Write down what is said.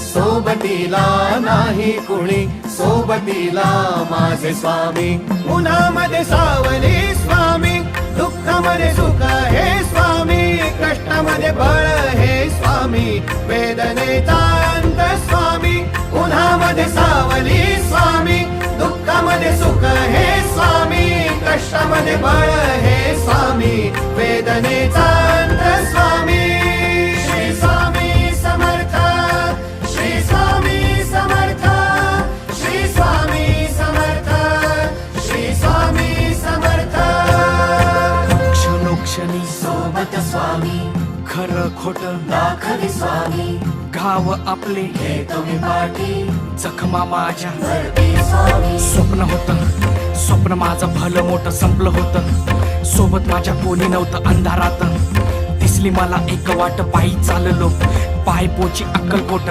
सोबतीला नाही कुणी, सोबतीला माझे स्वामी. उन्हामध्ये सावली स्वामी, दुःखामध्ये सुख हे स्वामी, कष्टामध्ये बळ हे स्वामी, वेदनेचा अंत स्वामी. उन्हामध्ये सावली स्वामी, दुःखामध्ये सुख हे स्वामी, कष्टामध्ये बळ हे स्वामी, वेदनेचा अंत स्वामी. श्री स्वामी समर्थ, श्री स्वामी समर्थ, श्री स्वामी समर्थ, श्री स्वामी समर्थ. क्षणोक्षणी सोबत स्वामी, खरं खोट दाखवी स्वामी, घाव आपले हे तुम्ही पाठी जखमा माझ्या भरती स्वामी. स्वप्न होतं, स्वप्न माझं भलं मोठं संपलं होतं. सोबत माझ्या कोणी नव्हतं अंधारात. दिसली मला एक वाट, पायी चाललो पाय पोची अक्कलकोट.